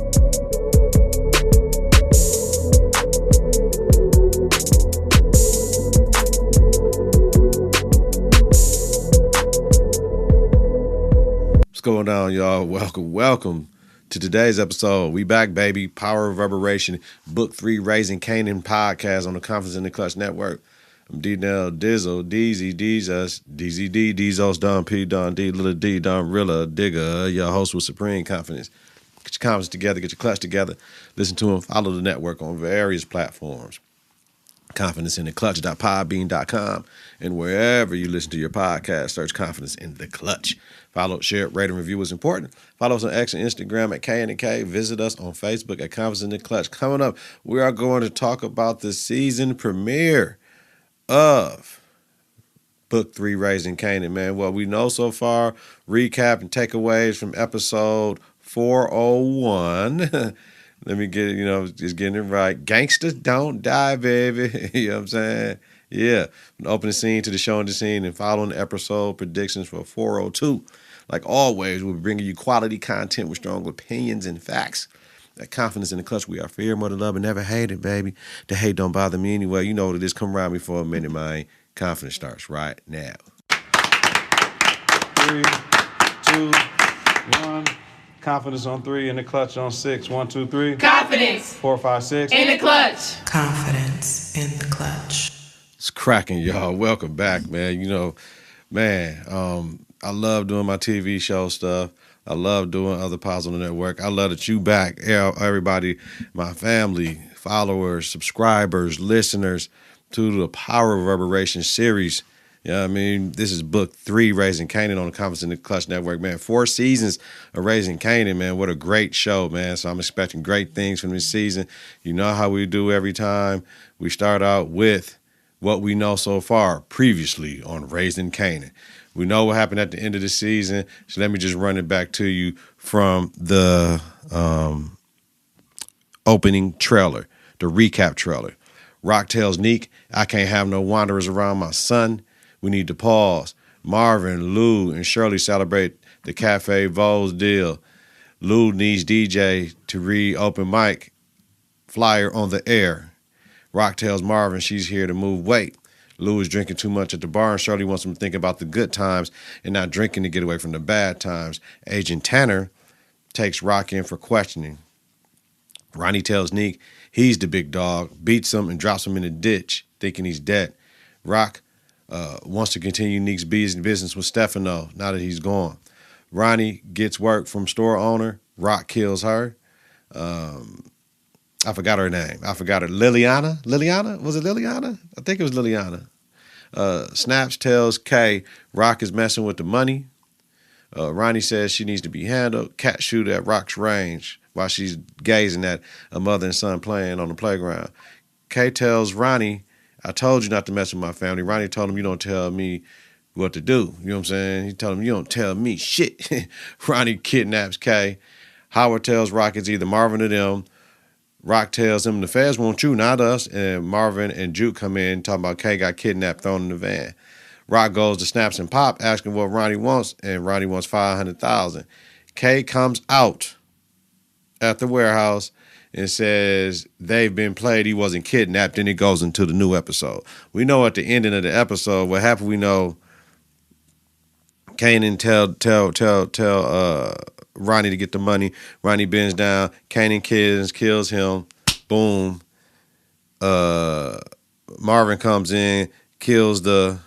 What's going on, y'all? Welcome to today's episode. We back, baby. Power of Reverberation, Book 3, Raising Kanan podcast on the Confidence in the Klutch Network. I'm D-Nell, Dizzle, Deezy, Deezus, Deezy D, Deezos, Don P, Don D, Little D, Don Rilla, Digger, your host with Supreme Confidence. Get your confidence together, get your clutch together. Listen to them, follow the network on various platforms. Confidence in the Klutch.podbean.com, and wherever you listen to your podcast, search Confidence in the Klutch. Follow, share, rate, and review is important. Follow us on X and Instagram at K&K. Visit us on Facebook at Confidence in the Klutch. Coming up, we are going to talk about the season premiere of Book 3, Raising Kanan, man. What we know so far, recap and takeaways from episode 401. Let me get it, just getting it right. Gangstas Don't Die, baby. You know what I'm saying? Yeah. From the opening scene to the show and the scene and following the episode predictions for 402. Like always, we'll be bringing you quality content with strong opinions and facts. That Confidence in the Klutch, we are fear, more than love, and never hate it, baby. The hate don't bother me anyway. You know what it is. Come around me for a minute, man. Confidence starts right now. 3, 2, 1. Confidence on 3, in the Klutch on 6. 1, 2, 3. Confidence. 4, 5, 6. In the Klutch. Confidence in the Klutch. It's cracking, y'all. Welcome back, man. I love doing my TV show stuff. I love doing other pods on the network. I love that you back, everybody, my family, followers, subscribers, listeners to the Power of Reverberation series. You know what I mean? This is Book 3, Raising Kanan on the Confidence in the Klutch Network, man. 4 seasons of Raising Kanan, man. What a great show, man. So I'm expecting great things from this season. You know how we do every time. We start out with what we know so far previously on Raising Kanan. We know what happened at the end of the season, so let me just run it back to you from the opening trailer, the recap trailer. Rock tells Neek, I can't have no wanderers around my son. We need to pause. Marvin, Lou, and Shirley celebrate the Cafe Vo's deal. Lou needs DJ to read open mic flyer on the air. Rock tells Marvin she's here to move weight. Lou is drinking too much at the bar, and Shirley wants him to think about the good times and not drinking to get away from the bad times. Agent Tanner takes Rock in for questioning. Ronnie tells Neek he's the big dog, beats him, and drops him in the ditch, thinking he's dead. Rock wants to continue Neek's business with Stefano now that he's gone. Ronnie gets work from store owner. Rock kills her. I forgot her name. Liliana? Liliana? Was it Liliana? I think it was Liliana. Snaps tells Kay Rock is messing with the money. Ronnie says she needs to be handled. Cat shoot at Rock's range while she's gazing at a mother and son playing on the playground. Kay tells Ronnie, I told you not to mess with my family. Ronnie told him, you don't tell me what to do. You know what I'm saying? He told him, you don't tell me shit. Ronnie kidnaps Kay. Howard tells Rock it's either Marvin or them. Rock tells him the feds want you, not us. And Marvin and Juke come in talking about Kay got kidnapped, thrown in the van. Rock goes to Snaps and Pop asking what Ronnie wants, and Ronnie wants $500,000. Kay comes out at the warehouse and says they've been played. He wasn't kidnapped. Then it goes into the new episode. We know at the ending of the episode what happened. We know Kanan tell Ronnie to get the money. Ronnie bends down. Kanan kills him. Boom. Marvin comes in, kills the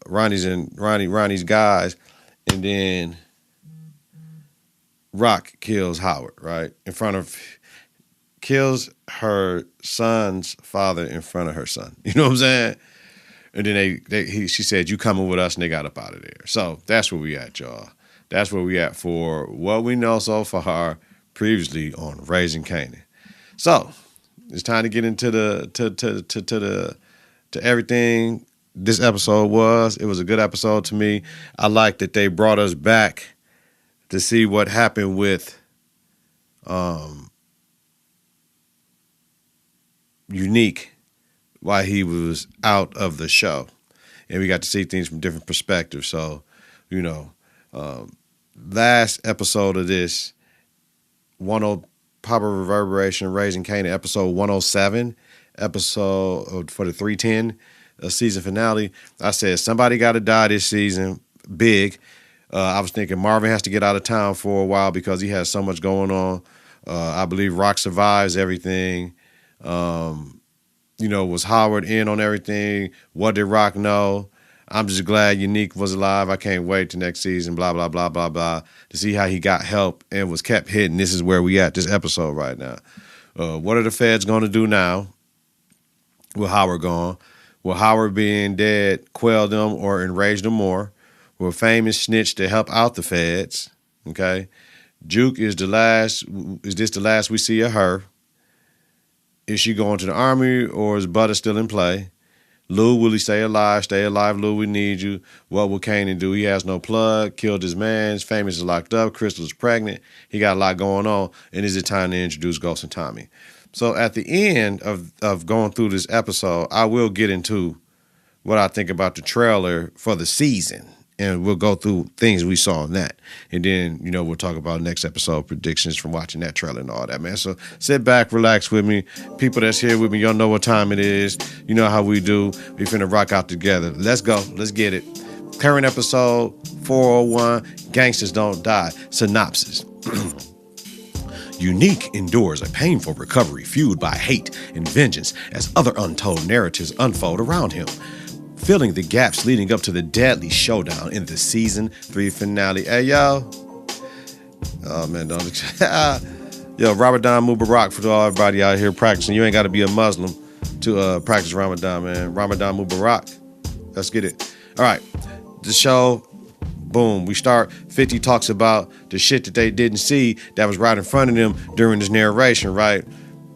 Ronnie's guys, and then Rock kills Howard, right? Kills her son's father in front of her son. You know what I'm saying? And then she said, you coming with us, and they got up out of there. So that's where we at, y'all. That's where we at for what we know so far previously on Raising Kanan. So it's time to get into to everything this episode was. It was a good episode to me. I like that they brought us back to see what happened with Unique while he was out of the show. And we got to see things from different perspectives. So, last episode of this, Proper Reverberation, Raising Kanan, episode 107, episode for the 310 season finale. I said somebody got to die this season, big. I was thinking Marvin has to get out of town for a while because he has so much going on. I believe Rock survives everything. Was Howard in on everything? What did Rock know? I'm just glad Unique was alive. I can't wait to next season, blah, blah, blah, blah, blah, to see how he got help and was kept hidden. This is where we at, this episode right now. What are the feds going to do now with Howard gone? Will Howard being dead quell them or enrage them more? Will Famous snitch to help out the feds? Okay. Juke is this the last we see of her? Is she going to the army or is Butter still in play? Lou, will he stay alive? Stay alive, Lou, we need you. What will Kanan do? He has no plug, killed his man, Famous is locked up, Crystal is pregnant. He got a lot going on, and is it time to introduce Ghost and Tommy? So at the end of going through this episode, I will get into what I think about the trailer for the season. And we'll go through things we saw in that. And then, we'll talk about next episode predictions from watching that trailer and all that, man. So sit back, relax with me. People that's here with me, y'all know what time it is. You know how we do. We finna rock out together. Let's go. Let's get it. Current episode 401, Gangstas Don't Die. Synopsis. Unique endures a painful recovery fueled by hate and vengeance as other untold narratives unfold around him, filling the gaps leading up to the deadly showdown in the season 3 finale. Hey, yo. Oh, man, don't. Yo, Ramadan Mubarak for all everybody out here practicing. You ain't got to be a Muslim to practice Ramadan, man. Ramadan Mubarak. Let's get it. All right. The show, boom. We start. 50 talks about the shit that they didn't see that was right in front of them during this narration, right?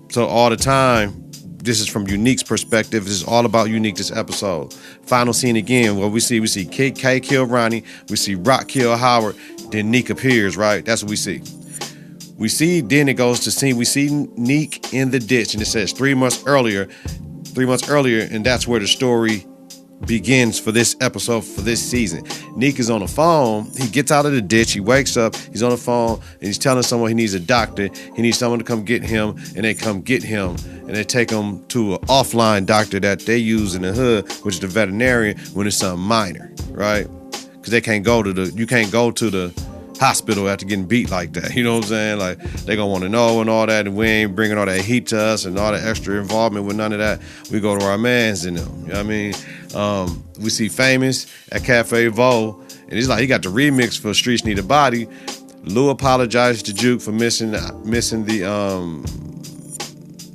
So all the time, this is from Unique's perspective. This is all about Unique, this episode. Final scene again, what we see K kill Ronnie, we see Rock kill Howard, then Neek appears, right? That's what we see. Then it goes to scene, we see Neek in the ditch, and it says 3 months earlier, and that's where the story begins for this episode, for this season. Neek is on the phone. He gets out of the ditch. He wakes up. He's on the phone, and he's telling someone he needs a doctor. He needs someone to come get him, and they come get him, and they take him to an offline doctor that they use in the hood, which is the veterinarian, when it's something minor, right? Because you can't go to the hospital after getting beat like that. You know what I'm saying? Like, they gonna want to know and all that, and we ain't bringing all that heat to us and all that extra involvement with none of that. We go to our mans in them. You know what I mean? We see Famous at Cafe Vo, and he's like, he got the remix for Streets Need a Body. Lou apologized to Juke for missing the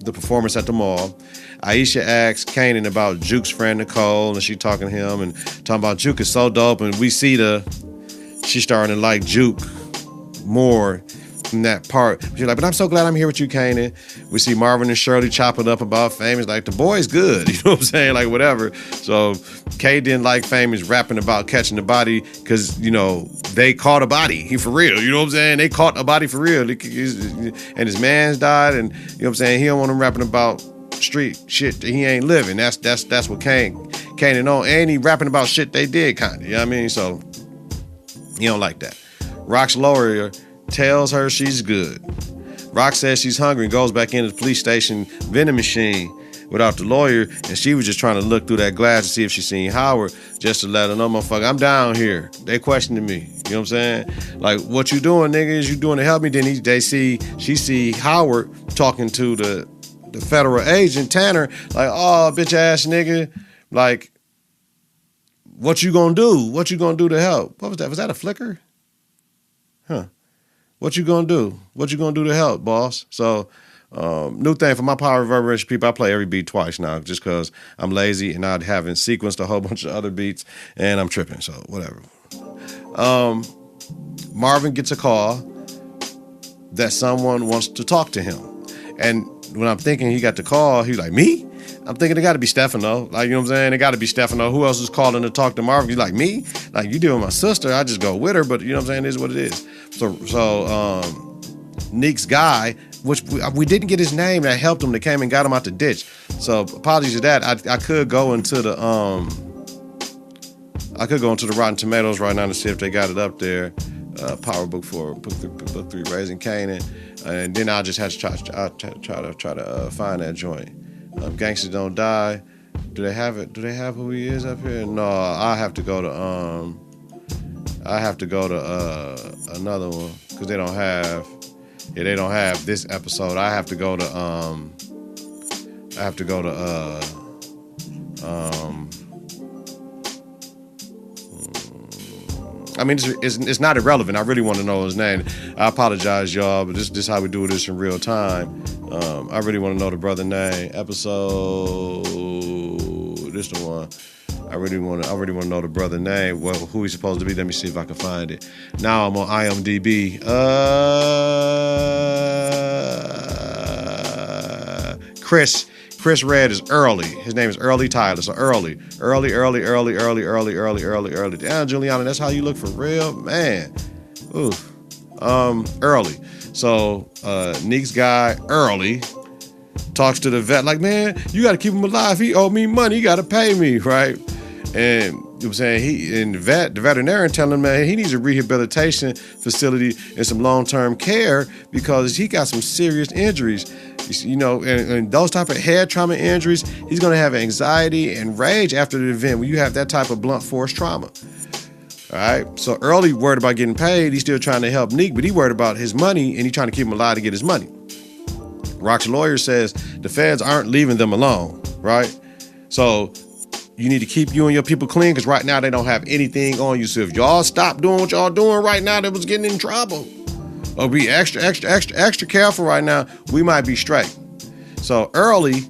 performance at the mall. Aisha asks Kanan about Juke's friend Nicole, and she talking to him and talking about Juke is so dope, and we see she's starting to like Juke more in that part. She's like, but I'm so glad I'm here with you, Kanan. We see Marvin and Shirley chopping up about Famous, like, the boy's good. You know what I'm saying? Like, whatever. So Kay didn't like Famous rapping about catching the body because, they caught a body. He for real. You know what I'm saying? They caught a body for real. And his man's died, and, you know what I'm saying? He don't want him rapping about street shit that he ain't living. That's what Kanan on. And he rapping about shit they did, kind of. You know what I mean? So he don't like that. Rock's lawyer tells her she's good. Rock says she's hungry and goes back into the police station vending machine without the lawyer, and she was just trying to look through that glass to see if she seen Howard, just to let her know, motherfucker, I'm down here. They questioning me. You know what I'm saying? Like, what you doing, nigga? Is you doing to help me? Then she see Howard talking to the federal agent, Tanner, like, oh, bitch ass nigga. Like, what you gonna do? What you gonna do to help? What was that? Was that a flicker? Huh. What you gonna do? What you gonna do to help, boss? So, new thing for my Power Reverberation people, I play every beat twice now just because I'm lazy and I haven't sequenced a whole bunch of other beats and I'm tripping, so whatever. Marvin gets a call that someone wants to talk to him. And when I'm thinking he got the call, he's like, me? I'm thinking it got to be Stefano. Like, you know what I'm saying? It got to be Stefano. Who else is calling to talk to Marvin? He's like, me? Like, you deal with my sister. I just go with her, but you know what I'm saying? It is what it is. So Neek's guy, which we didn't get his name, that helped him, that came and got him out the ditch. So apologies to that. I could go into the Rotten Tomatoes right now to see if they got it up there. Power Book 4, Book 3, Raising Kanan, and then I'll just have to try to find that joint. Gangstas Don't Die. Do they have it? Do they have who he is up here? No, I have to go to another one because they don't have. Yeah, they don't have this episode. I have to go to I mean, it's not irrelevant. I really want to know his name. I apologize, y'all, but this is how we do this in real time. I really want to know the brother name. Episode, this the one. I really want to know the brother name. Who he's supposed to be. Let me see if I can find it. Now I'm on IMDb. Chris Red is Early. His name is Early Tyler. So Early. Damn, Juliana, that's how you look for real? Man. Oof. Early. So Neek's guy, Early, talks to the vet like, man, you got to keep him alive. He owe me money. You got to pay me, right? And you know what I'm saying, the veterinarian telling him, man, he needs a rehabilitation facility and some long-term care because he got some serious injuries. You know, and those type of head trauma injuries, he's going to have anxiety and rage after the event when you have that type of blunt force trauma. All right. So Early worried about getting paid. He's still trying to help Neek, but he worried about his money and he's trying to keep him alive to get his money. Rock's lawyer says the feds aren't leaving them alone. Right. So you need to keep you and your people clean because right now they don't have anything on you. So if y'all stop doing what y'all doing right now, that was getting in trouble. Or be extra careful right now, we might be straight. So Early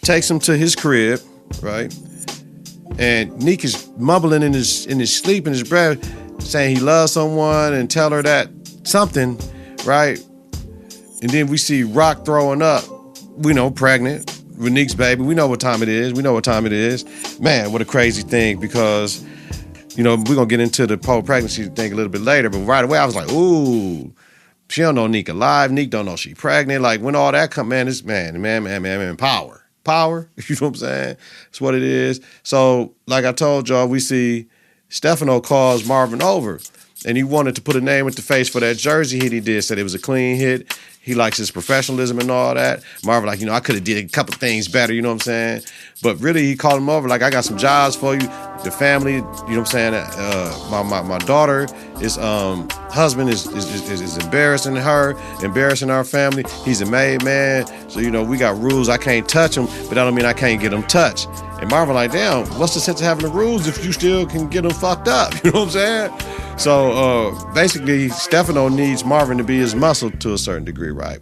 takes him to his crib, right? And Neek is mumbling in his sleep, in his breath, saying he loves someone and tell her that something, right? And then we see Rock throwing up, we know, pregnant with Neek's baby. We know what time it is. Man, what a crazy thing because, you know, we're going to get into the pregnancy thing a little bit later, but right away I was like, ooh, she don't know Neek alive. Neek don't know she pregnant. Like when all that come, man, it's man, power. You know what I'm saying? That's what it is. So like I told y'all, we see Stefano calls Marvin over and he wanted to put a name with the face for that Jersey hit he did. Said it was a clean hit. He likes his professionalism and all that. Marvin like, you know, I could have did a couple things better, you know what I'm saying? But really he called him over like, I got some jobs for you. The family, you know what I'm saying? My daughter, his husband is embarrassing her, embarrassing our family. He's a made man. So, you know, we got rules. I can't touch him, but that don't mean I can't get him touched. And Marvin like, damn, what's the sense of having the rules if you still can get them fucked up? You know what I'm saying? So basically, Stefano needs Marvin to be his muscle to a certain degree, right?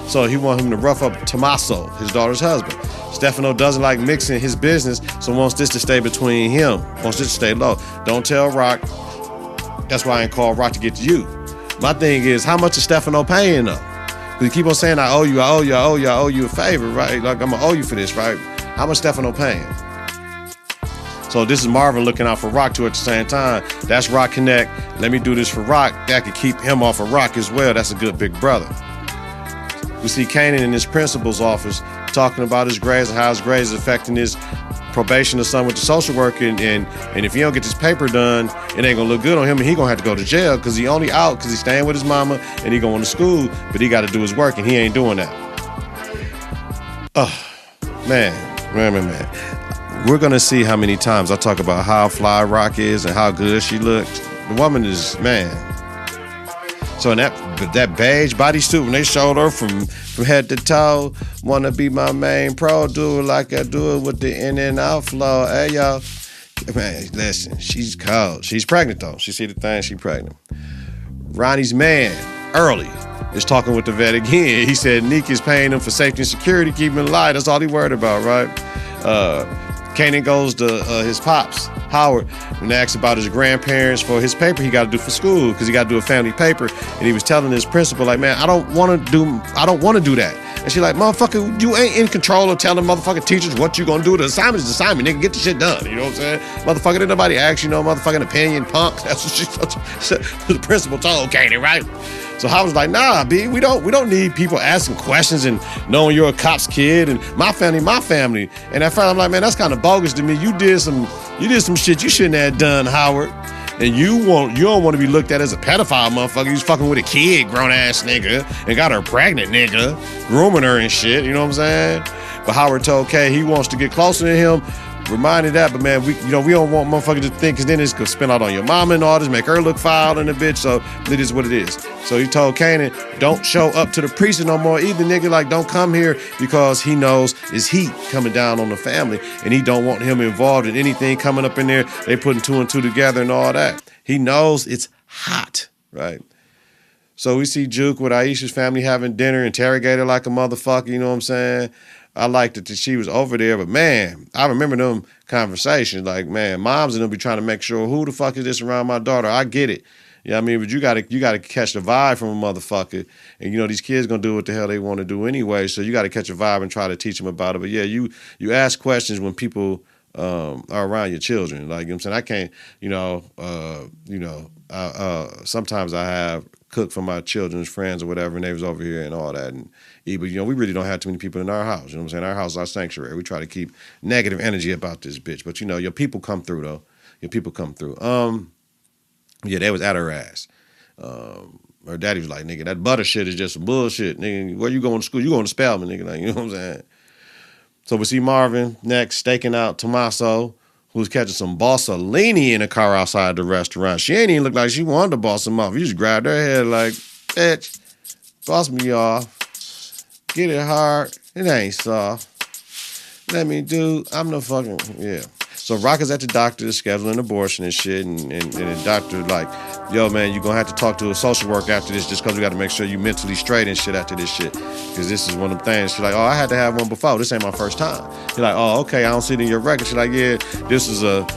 So he wants him to rough up Tommaso, his daughter's husband. Stefano doesn't like mixing his business, so wants this to stay between him, wants this to stay low. Don't tell Rock. That's why I ain't called Rock to get to you. My thing is, how much is Stefano paying though? Because you keep on saying, I owe you a favor, right? Like, I'm going to owe you for this, right? How much Stefano paying? So this is Marvin looking out for Rock too at the same time. That's Rock Connect. Let me do this for Rock. That could keep him off of Rock as well. That's a good big brother. We see Kanan in his principal's office talking about his grades and how his grades is affecting his probation or something with the social worker. And if he don't get this paper done, it ain't gonna look good on him and he gonna have to go to jail because he only out because he's staying with his mama and he going to school, but he got to do his work and he ain't doing that. Oh, man. We're going to see how many times I talk about how fly Rock is and how good she looks. The woman is, man. So in that beige bodysuit, when they showed her from head to toe, want to be my main pro, do it like I do it with the in and out flow. Hey, y'all. Man, listen, she's cold. She's pregnant, though. She see the thing, she pregnant. Ronnie's man, Early, is talking with the vet again. He said Neek is paying him for safety and security, keeping him alive. That's all he worried about, right? Kanan goes to his pops, Howard, and asks about his grandparents for his paper he got to do for school because he got to do a family paper. And he was telling his principal, like, man, I don't want to do that. And she's like, motherfucker, you ain't in control of telling motherfucking teachers what you gonna do. The assignment is the assignment, nigga. Get the shit done. You know what I'm saying? Motherfucker, didn't nobody ask you no motherfucking opinion, punk. That's what the principal told Kanan, right? So Howard's like, nah, B, we don't need people asking questions and knowing you're a cop's kid and my family. And at first I'm like, man, that's kind of bogus to me. You did some shit you shouldn't have done, Howard. And you don't want to be looked at as a pedophile motherfucker. He's fucking with a kid, grown ass nigga, and got her pregnant nigga, grooming her and shit. You know what I'm saying? But Howard told Kay he wants to get closer to him. Reminded that, but man, we don't want motherfuckers to think, because then it's gonna spin out on your mama and all this, make her look foul and a bitch. So it is what it is. So he told Kanan, don't show up to the precinct no more either, nigga. Like, don't come here, because he knows it's heat coming down on the family, and he don't want him involved in anything coming up in there. They putting 2 and 2 together and all that. He knows it's hot, right? So we see Juke with Aisha's family having dinner, interrogated like a motherfucker. You know what I'm saying? I liked it that she was over there, but man, I remember them conversations. Like, man, moms and them be trying to make sure, who the fuck is this around my daughter? I get it. You know what I mean? But you gotta catch the vibe from a motherfucker. And you know, these kids gonna do what the hell they want to do anyway. So you gotta catch a vibe and try to teach them about it. But yeah, you ask questions when people are around your children. Like, you know what I'm saying? I can't, sometimes I have cooked for my children's friends or whatever, and they was over here and all that. And but you know, we really don't have too many people in our house. You know what I'm saying? Our house is our sanctuary. We try to keep negative energy about this bitch. But you know, your people come through though. Your people come through. Yeah, they was at her ass. Her daddy was like, nigga, that butter shit is just some bullshit. Nigga, where you going to school? You going to Spelman, nigga. Like, you know what I'm saying? So we see Marvin next staking out Tommaso, who's catching some Bossellini in a car outside the restaurant. She ain't even look like she wanted to boss him off. You just grabbed her head like, bitch, boss me off. Get it hard. It ain't soft. Let me do. I'm the fucking, yeah. So Rock is at the doctor scheduling abortion and shit, and the doctor like, yo, man, you're going to have to talk to a social worker after this, just because we got to make sure you mentally straight and shit after this shit. Because this is one of the things. She's like, oh, I had to have one before. This ain't my first time. He's like, oh, okay, I don't see it in your record. She's like, yeah, this is a,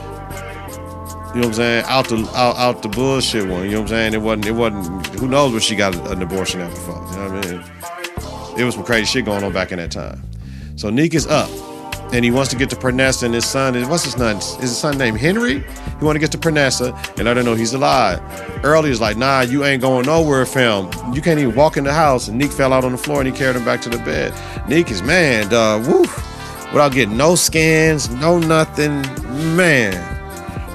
you know what I'm saying, out the bullshit one. You know what I'm saying? It wasn't, who knows where she got an abortion at before. You know what I mean? It was some crazy shit going on back in that time. So Neek is up, and he wants to get to Pernessa, and his son is, what's his name? Is his son named Henry? He want to get to Pernessa and let her know he's alive. Early is like, nah, you ain't going nowhere, fam. You can't even walk in the house. And Neek fell out on the floor, and he carried him back to the bed. Neek is, man, dog, woo, without getting no scans, no nothing, man.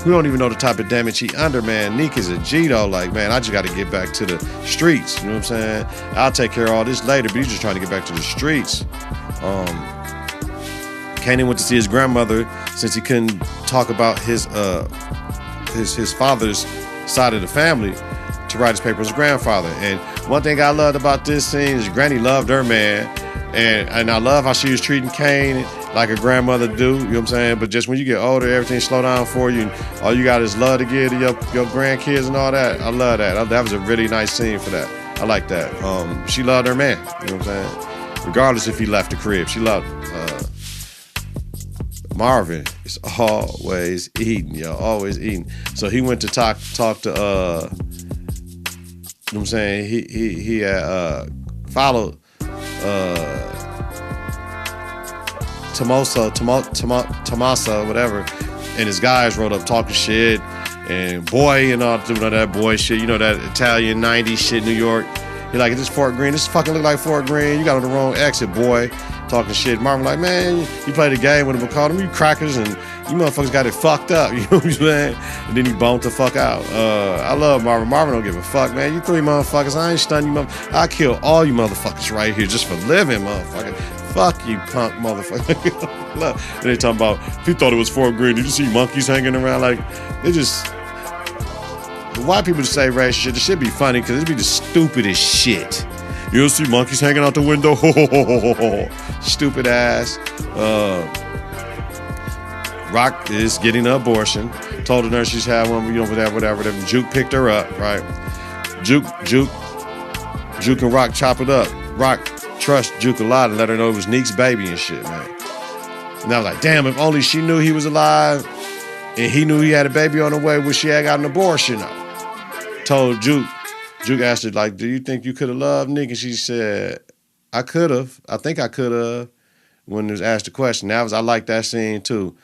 We don't even know the type of damage he under, man. Neek is a G, though. Like, man, I just got to get back to the streets. You know what I'm saying? I'll take care of all this later, but he's just trying to get back to the streets. Kanan went to see his grandmother since he couldn't talk about his father's side of the family to write his paper with his grandfather. And one thing I loved about this scene is Granny loved her man. And I love how she was treating Kane like a grandmother do, you know what I'm saying? But just when you get older, everything slow down for you, and all you got is love to give to your grandkids and all that. I love that. That was a really nice scene for that. I like that. She loved her man, you know what I'm saying? Regardless if he left the crib, she loved him. Marvin is always eating, yo, always eating. So he went to talk to, you know what I'm saying? He followed Tommaso, whatever, and his guys rode up talking shit, and boy, and all that boy shit, you know, that Italian 90s shit, New York. You're like, is this Fort Greene? This fucking look like Fort Greene. You got on the wrong exit, boy. Talking shit. Marvin like, man, you played a game with him and called him, you crackers, and you motherfuckers got it fucked up. You know what I'm saying? And then he boned the fuck out. I love Marvin. Marvin don't give a fuck, man. You three motherfuckers. I ain't stunning you motherfuckers. I kill all you motherfuckers right here just for living, motherfucker. Fuck you, punk motherfucker. And they talking about, if he thought it was Fort Greene, did you see monkeys hanging around? Like, they just, white people just say race shit. It should be funny because it'd be the stupidest shit. You don't see monkeys hanging out the window? Stupid ass. Rock is getting an abortion. Told the nurse she's had one, you know, whatever. Juke picked her up, right? Juke and Rock chop it up. Rock trust Juke a lot and let her know it was Neek's baby and shit, man. And I was like, damn, if only she knew he was alive and he knew he had a baby on the way when she had got an abortion. Told Juke asked her, like, do you think you could have loved Nick? And she said, I could have. I think I could have. When it was asked the question. I like that scene too.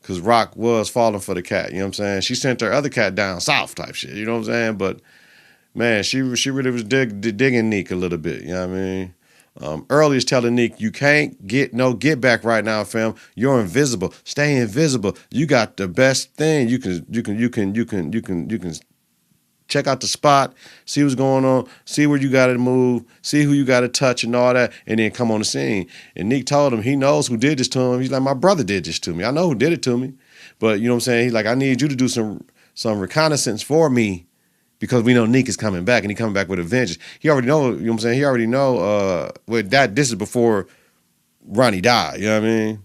Because Rock was falling for the cat. You know what I'm saying? She sent her other cat down south type shit. You know what I'm saying? But, man, she really was digging Nick a little bit. You know what I mean? Early is telling Nick, you can't get no get back right now, fam. You're invisible. Stay invisible. You got the best thing. You can check out the spot, see what's going on, see where you got to move, see who you got to touch and all that, and then come on the scene. And Nick told him he knows who did this to him. He's like, my brother did this to me. I know who did it to me. But you know what I'm saying? He's like, I need you to do some reconnaissance for me because we know Nick is coming back and he coming back with a vengeance. He already know, you know what I'm saying? He already know this is before Ronnie died, you know what I mean?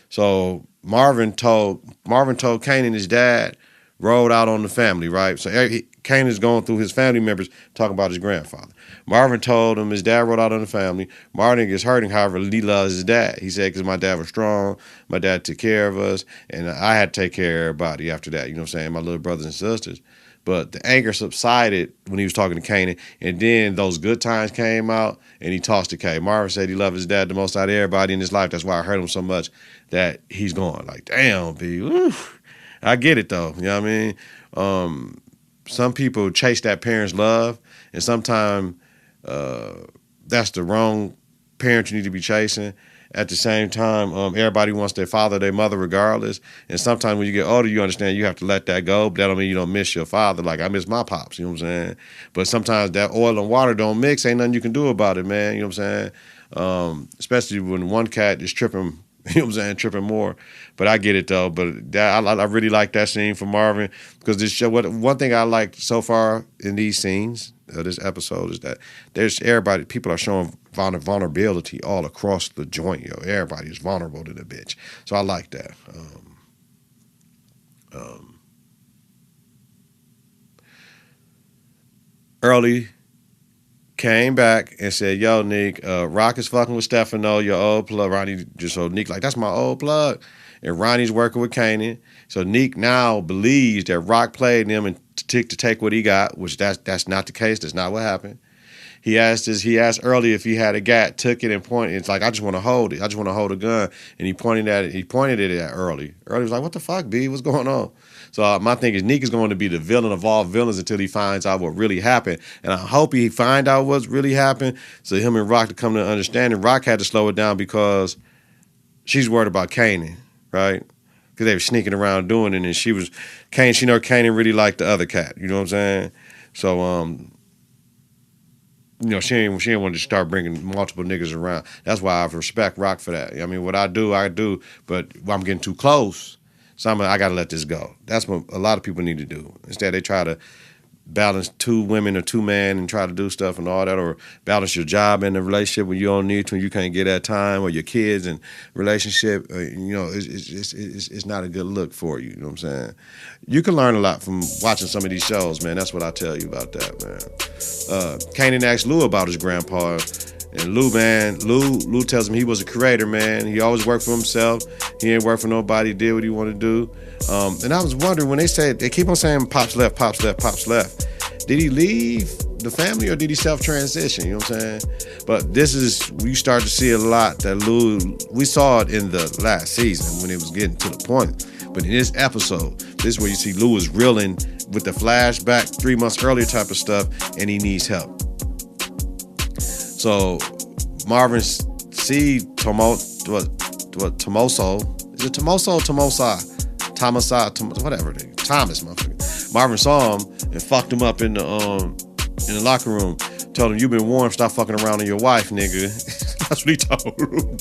So Marvin told Kanan, his dad, rode out on the family, right? So Kanan's going through his family members talking about his grandfather. Marvin told him his dad rode out on the family. Marvin gets hurting, however, he loves his dad. He said, because my dad was strong, my dad took care of us, and I had to take care of everybody after that, you know what I'm saying, my little brothers and sisters. But the anger subsided when he was talking to Kanan, and then those good times came out, and he tossed to Kay. Marvin said he loved his dad the most out of everybody in his life. That's why I hurt him so much that he's gone. Like, damn, B. Oof. I get it, though. You know what I mean? Some people chase that parent's love, and sometimes that's the wrong parent you need to be chasing. At the same time, everybody wants their father, their mother, regardless. And sometimes when you get older, you understand you have to let that go. But that don't mean you don't miss your father. Like, I miss my pops, you know what I'm saying? But sometimes that oil and water don't mix. Ain't nothing you can do about it, man. You know what I'm saying? Especially when one cat is tripping, you know what I'm saying, tripping more. But I get it, though. But I really like that scene from Marvin because this show, one thing I liked so far in these scenes, this episode, is that people are showing vulnerability all across the joint, yo. Everybody is vulnerable to the bitch. So I like that. Early came back and said, yo, Nick, Rock is fucking with Stefano, your old plug. Ronnie, just so Nick, like, that's my old plug. And Ronnie's working with Kanan. So Nick now believes that Rock played him and to take what he got, which that's not the case. That's not what happened. He asked Early if he had a gat, took it and pointed. It's like, I just want to hold it. I just want to hold a gun. And he pointed it at Early. Early was like, what the fuck, B? What's going on? So my thing is, Nick is going to be the villain of all villains until he finds out what really happened. And I hope he find out what's really happened so him and Rock to come to an understanding. Rock had to slow it down because she's worried about Kanan, right? Because they were sneaking around doing it, and she know Kanan really liked the other cat. You know what I'm saying? So, you know, she ain't want to start bringing multiple niggas around. That's why I respect Rock for that. I mean, what I do, but I'm getting too close, so I got to let this go. That's what a lot of people need to do. Instead, they try to balance two women or two men and try to do stuff and all that, or balance your job and the relationship when you don't need to and you can't get that time, or your kids and relationship. You know, it's not a good look for you. You know what I'm saying? You can learn a lot from watching some of these shows, man. That's what I tell you about that, man. Kanan asked Lou about his grandpa, and Lou tells him he was a creator, man. He always worked for himself. He ain't work for nobody. He did what he wanted to do. And I was wondering, when they keep on saying Pops left, Pops left, Pops left. Did he leave the family or did he self-transition? You know what I'm saying? But we start to see a lot that Lou, we saw it in the last season when it was getting to the point. But in this episode, this is where you see Lou is reeling with the flashback 3 months earlier type of stuff, and he needs help. So Marvin see Tomoso. Is it Tomoso or Tomosa? Tomasa, whatever. Thomas, motherfucker. Marvin saw him and fucked him up in the locker room. Told him, "You been warned. Stop fucking around on your wife, nigga." That's what he told him.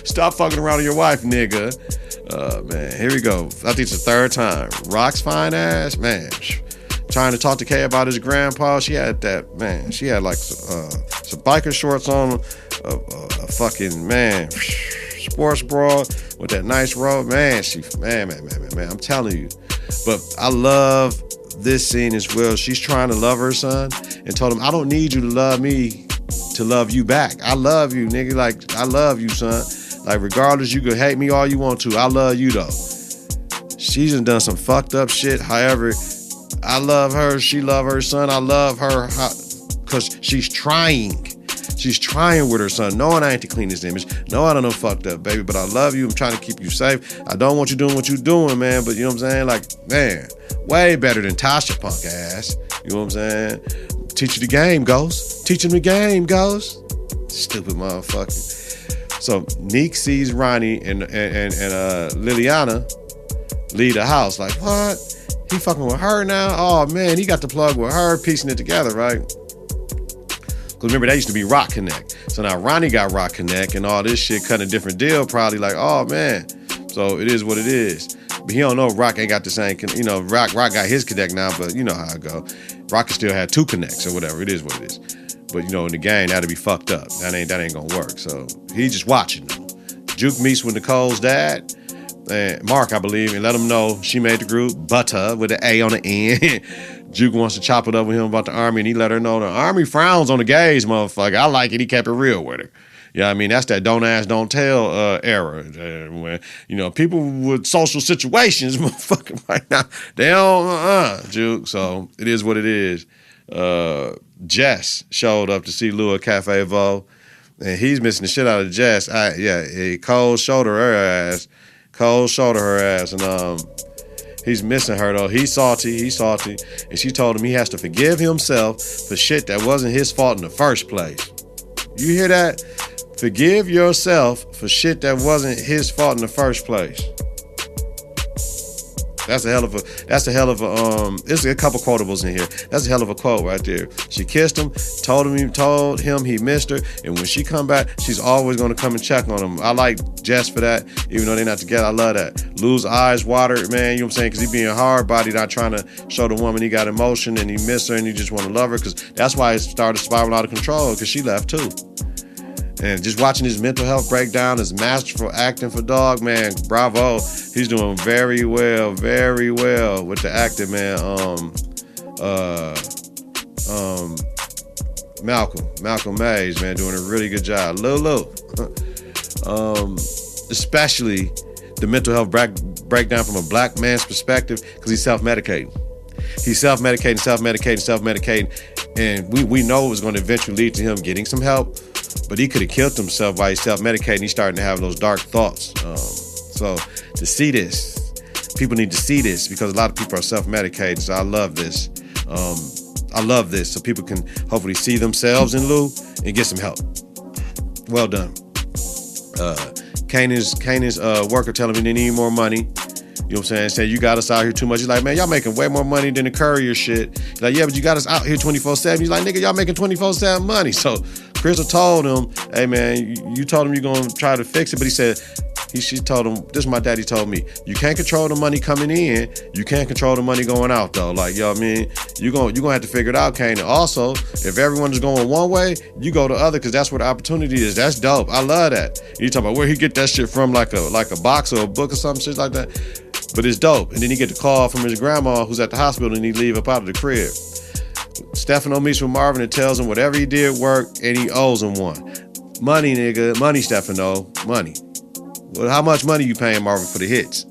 Stop fucking around on your wife, nigga. Man, here we go. I think it's the third time. Rock's fine ass, man. Trying to talk to Kay about his grandpa. She had that, man. She had like some biker shorts on, a fucking, man, sports bra with that nice robe. Man, man. I'm telling you. But I love this scene as well. She's trying to love her son and told him, I don't need you to love me to love you back. I love you, nigga. Like, I love you, son. Like, regardless, you can hate me all you want to. I love you, though. She's done some fucked up shit. However, I love her. She love her son. I love her because she's trying. She's trying with her son. No, I ain't the cleanest image. No, I don't know fucked up, baby, but I love you. I'm trying to keep you safe. I don't want you doing what you're doing, man, but you know what I'm saying? Like, man, way better than Tasha punk ass. You know what I'm saying? Teach you the game, Ghost. Teach him the game, Ghost. Stupid motherfucker. So Neek sees Ronnie and Liliana leave the house. Like, what? He fucking with her now? Oh man, he got the plug with her, piecing it together, right? Because remember, that used to be Rock Connect. So now Ronnie got Rock Connect and all this shit, cutting a different deal, probably like, oh man. So it is what it is. But he don't know Rock ain't got the same, Rock got his connect now, but you know how it go. Rock still had 2 connects or whatever. It is what it is. But in the game, that'd be fucked up. That ain't gonna work. So he just watching them. Juke meets with Nicole's dad, and Mark, I believe, and let him know she made the group, Butter with an A on the end. Juke wants to chop it up with him about the Army, and he let her know the Army frowns on the gays, motherfucker. I like it. He kept it real with her. Yeah, I mean, that's that don't ask, don't tell era. When, people with social situations, motherfucker, right now, they don't, Juke. So it is what it is. Jess showed up to see Lou at Cafe Vo, and he's missing the shit out of Jess. He cold shoulder her ass, and he's missing her though. He's salty, and she told him he has to forgive himself for shit that wasn't his fault in the first place. You hear that? Forgive yourself for shit that wasn't his fault in the first place. That's a hell of a, there's a couple quotables in here. That's a hell of a quote right there. She kissed him, told him he missed her, and when she come back, she's always going to come and check on him. I like Jess for that, even though they're not together. I love that. Lou's eyes watered, man, you know what I'm saying? Because he being hard body, not trying to show the woman he got emotion and he missed her and he just want to love her, because that's why it started spiraling out of control, because she left too. And just watching his mental health breakdown, his masterful acting for dog, man, bravo. He's doing very well with the acting, man. Malcolm Mays, man, doing a really good job. Lulu. Especially the mental health breakdown from a black man's perspective, because he's self-medicating. He's self-medicating, and we know it was going to eventually lead to him getting some help. But he could have killed himself while he's self-medicating. He's starting to have those dark thoughts. So to see this, people need to see this, because a lot of people are self-medicating. So I love this. So people can hopefully see themselves in Lou and get some help. Well done. Kanan's worker telling me they need more money. You know what I'm saying? Saying, you got us out here too much. He's like, man, y'all making way more money than the courier shit. He's like, yeah, but you got us out here 24/7. He's like, nigga, y'all making 24/7 money. So Crystal told him, hey, man, you told him you're going to try to fix it. But he said, she told him, this is my daddy told me, you can't control the money coming in. You can't control the money going out, though. Like, you know what I mean? You're going to have to figure it out, Kanan. Also, if everyone is going one way, you go the other, because that's where the opportunity is. That's dope. I love that. You talking about where he get that shit from, like a box or a book or something, shit like that. But it's dope. And then he get the call from his grandma who's at the hospital, and he leave up out of the crib. Stefano meets with Marvin and tells him whatever he did worked, and he owes him one. Money, nigga. Money, Stefano. Money. Well, how much money you paying Marvin for the hits?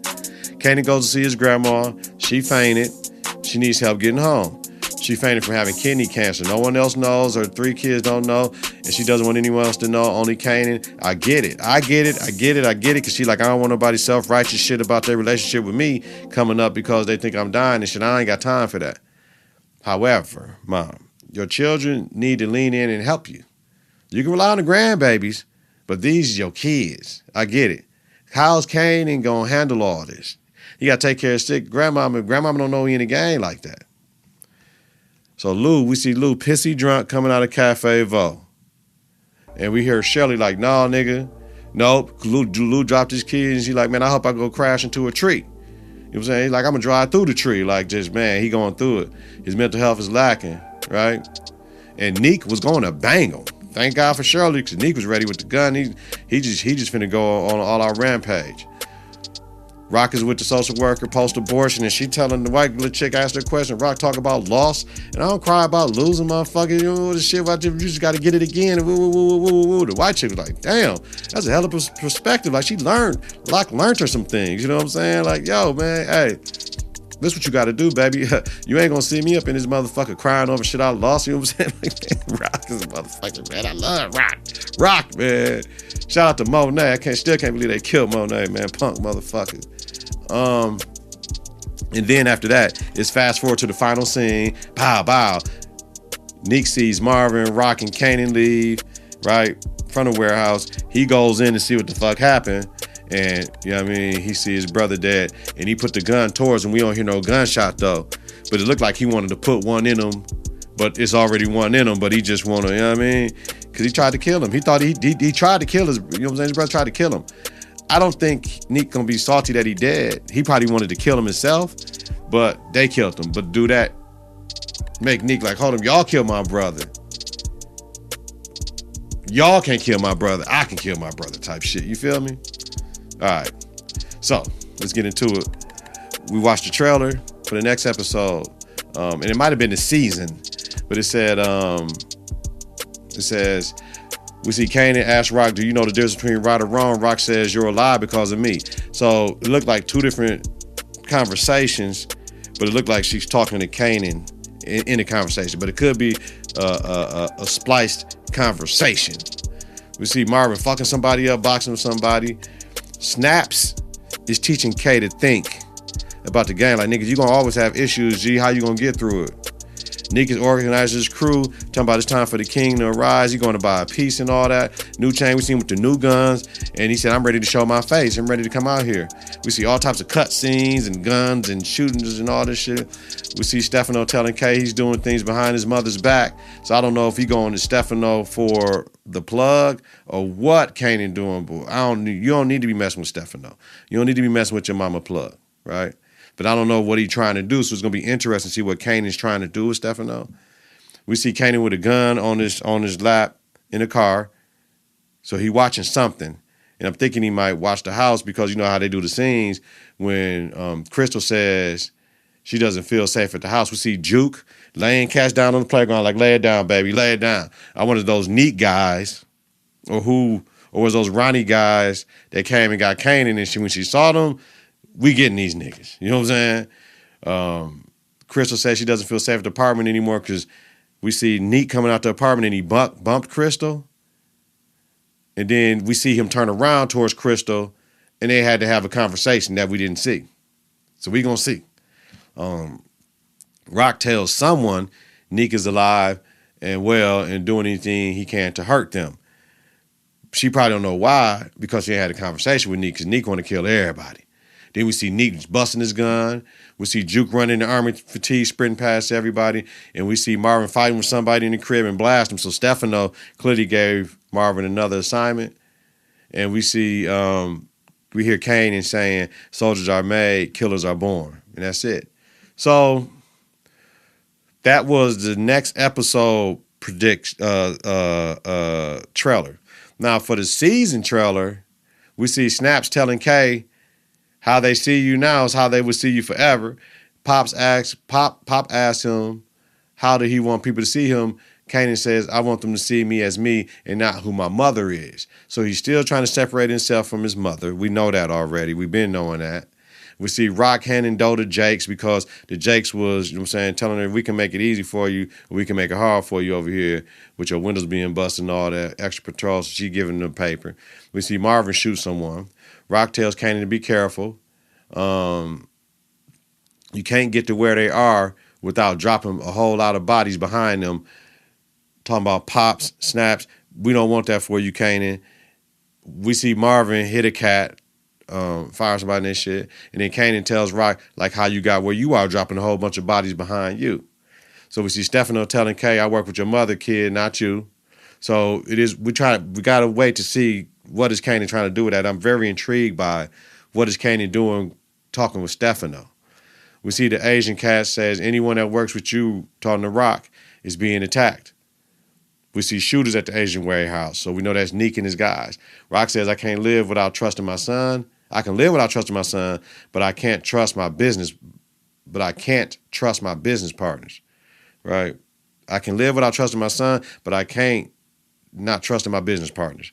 Kanan goes to see his grandma. She fainted. She needs help getting home. She fainted from having kidney cancer. No one else knows. Her 3 kids don't know. And she doesn't want anyone else to know. Only Kanan. I get it. Because she like, I don't want nobody self-righteous shit about their relationship with me coming up because they think I'm dying and shit. I ain't got time for that. However, Mom, your children need to lean in and help you. You can rely on the grandbabies, but these are your kids. I get it. How's Kanan gonna handle all this? You gotta take care of sick grandmama. Grandmama don't know he in the game like that. So we see Lou pissy drunk coming out of Cafe Vo. And we hear Shirley like, nah, nigga. Nope. Lou dropped his keys and she's like, man, I hope I go crash into a tree. You know what I'm saying? He's like, I'm gonna drive through the tree. Like, just, man, he going through it. His mental health is lacking, right? And Neek was going to bang him. Thank God for Shirley, because Neek was ready with the gun. He just finna go on all our rampage. Rock is with the social worker post-abortion, and she telling the white little chick, asked her a question. Rock talk about loss, and I don't cry about losing, motherfucker. You know, the shit about you just got to get it again. And woo. The white chick was like, damn, that's a hell of a perspective. Like, she learned her some things. You know what I'm saying? Like, yo, man, hey, this what you got to do, baby. You ain't gonna see me up in this motherfucker crying over shit I lost. You know what I'm saying? Like, Rock is a motherfucker, man. I love Rock. Rock, man. Shout out to Monet. Still can't believe they killed Monet, man. Punk motherfucker. And then after that, it's fast forward to the final scene. Pow, pow. Neek sees Marvin, Rock, and Kanan leave. right? From the warehouse. He goes in to see what the fuck happened. And, you know what I mean? He sees his brother dead. And he put the gun towards him. We don't hear no gunshot, though. But it looked like he wanted to put one in him. But it's already one in him. But he just wanted, you know what I mean? Because he tried to kill him. He thought he tried to kill his, you know what I'm saying? His brother tried to kill him. I don't think Neek gonna be salty that he dead. He probably wanted to kill him himself. But they killed him. But do that, make Neek like, hold on, y'all killed my brother. Y'all can't kill my brother. I can kill my brother type shit. You feel me? All right. So let's get into it. We watched the trailer for the next episode. And it might have been the season, but it said, it says, we see Kanan ask Rock, do you know the difference between right or wrong? Rock says, you're alive because of me. So it looked like two different conversations, but it looked like she's talking to Kanan in the conversation, but it could be a spliced conversation. We see Marvin fucking somebody up, boxing with somebody. Snaps is teaching Kay to think about the game. Like, niggas, you gonna always have issues, G. How you gonna get through it? Nick is organizing his crew, talking about it's time for the king to arise. He's going to buy a piece and all that. New chain, we see him with the new guns. And he said, I'm ready to show my face. I'm ready to come out here. We see all types of cut scenes and guns and shootings and all this shit. We see Stefano telling Kay he's doing things behind his mother's back. So I don't know if he going to Stefano for the plug or what Kanan doing. But you don't need to be messing with Stefano. You don't need to be messing with your mama plug, right? But I don't know what he's trying to do, so it's going to be interesting to see what Kanan's trying to do with Stefano. We see Kanan with a gun on his lap in a car, so he watching something. And I'm thinking he might watch the house because you know how they do the scenes when Crystal says she doesn't feel safe at the house. We see Juke laying cats down on the playground like, lay it down, baby, lay it down. I wanted those neat guys or was those Ronnie guys that came and got Kanan, and when she saw them, we getting these niggas. You know what I'm saying? Crystal says she doesn't feel safe at the apartment anymore because we see Neek coming out the apartment and he bumped Crystal. And then we see him turn around towards Crystal and they had to have a conversation that we didn't see. So we gonna see. Rock tells someone Neek is alive and well and doing anything he can to hurt them. She probably don't know why because she had a conversation with Neek because Neek want to kill everybody. Then we see Neek busting his gun. We see Juke running the army fatigue, sprinting past everybody. And we see Marvin fighting with somebody in the crib and blast him. So Stefano clearly gave Marvin another assignment. And we see, we hear Kanan saying, soldiers are made, killers are born. And that's it. So that was the next episode trailer. Now for the season trailer, we see Snaps telling Kay, how they see you now is how they would see you forever. Pop asks him, how did he want people to see him? Kanan says, I want them to see me as me and not who my mother is. So he's still trying to separate himself from his mother. We know that already. We've been knowing that. We see Rock handing dough to Jakes because the Jakes was, you know what I'm saying, telling her we can make it easy for you, or we can make it hard for you over here with your windows being busted and all that extra patrol. So she giving them paper. We see Marvin shoot someone. Rock tells Kanan to be careful. You can't get to where they are without dropping a whole lot of bodies behind them. Talking about pops, snaps. We don't want that for you, Kanan. We see Marvin hit a cat, fire somebody and that shit. And then Kanan tells Rock, like, how you got where you are, dropping a whole bunch of bodies behind you. So we see Stefano telling Kay, I work with your mother, kid, not you. So it is, we got to wait to see what is Kanan trying to do with that. I'm very intrigued by what is Kanan doing talking with Stefano. We see the Asian cat says anyone that works with you, talking to Rock, is being attacked. We see shooters at the Asian warehouse, so we know that's Neek and his guys. Rock says, I can't live without trusting my son. I can live without trusting my son, but I can't trust my business. But I can't trust my business partners, right? I can live without trusting my son, but I can't not trusting my business partners.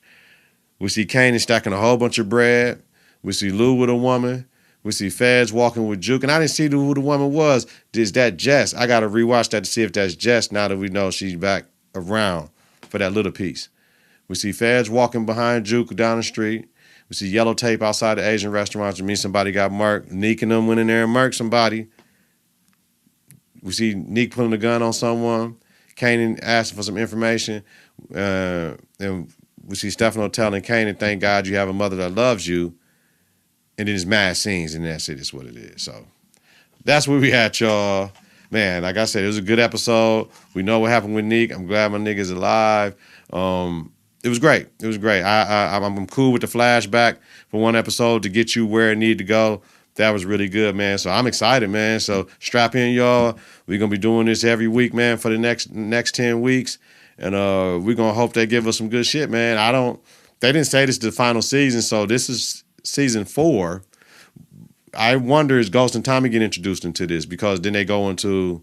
We see Kanan stacking a whole bunch of bread. We see Lou with a woman. We see Feds walking with Juke. And I didn't see who the woman was. Is that Jess? I got to rewatch that to see if that's Jess now that we know she's back around for that little piece. We see Feds walking behind Juke down the street. We see yellow tape outside the Asian restaurants. It means somebody got marked. Neek and them went in there and marked somebody. We see Neek putting a gun on someone. Kanan asking for some information. And we see Stefano telling Kanan, thank God you have a mother that loves you. And then there's mad scenes, and that's it. It's what it is. So that's where we at, y'all. Man, like I said, it was a good episode. We know what happened with Neek. I'm glad my nigga's alive. It was great. It was great. I'm cool with the flashback for one episode to get you where it needed to go. That was really good, man. So I'm excited, man. So strap in, y'all. We're going to be doing this every week, man, for the next 10 weeks. And we're going to hope they give us some good shit, man. They didn't say this is the final season, so this is season 4. I wonder, is Ghost and Tommy get introduced into this? Because then they go into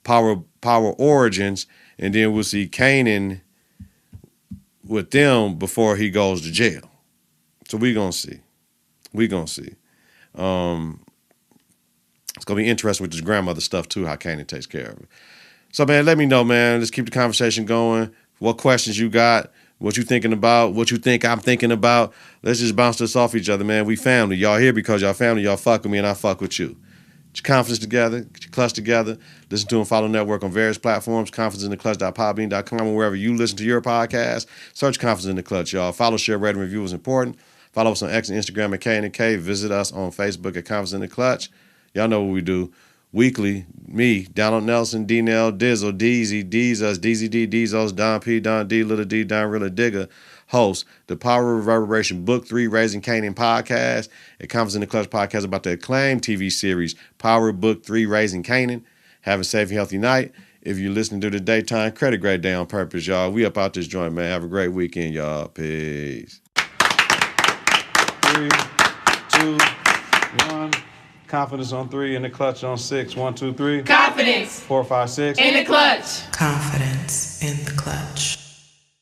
Power Origins, and then we'll see Kanan with them before he goes to jail. So we're going to see. We're going to see. It's going to be interesting with this grandmother stuff, too, how Kanan takes care of it. So, man, let me know, man. Let's keep the conversation going. What questions you got? What you thinking about? What you think I'm thinking about? Let's just bounce this off each other, man. We family. Y'all here because y'all family. Y'all fuck with me and I fuck with you. Get your confidence together. Get your clutch together. Listen to and follow Network on various platforms. Confidenceintheclutch.podbean.com and wherever you listen to your podcast. Search Confidence in the Clutch, y'all. Follow, share, rate, and review is important. Follow us on X and Instagram at K&K. Visit us on Facebook at Confidence in the Clutch. Y'all know what we do. Weekly, me, Donald Nelson, D-Nell, Dizzle, Deezy, Deez us, Deezy D, Deezos, Don P, Don D, Little D, Don Rilla Digger, host the Power of Reverberation Book 3 Raising Kanan podcast, a Confidence in the Clutch podcast about the acclaimed TV series Power Book 3 Raising Kanan. Have a safe and healthy night. If you're listening to the daytime, credit grade day on purpose, y'all. We up out this joint, man. Have a great weekend, y'all. Peace. 3, 2, 1. Confidence on 3, in the clutch on 6. 1, 2, 3. Confidence. 4, 5, 6. In the clutch. Confidence in the clutch.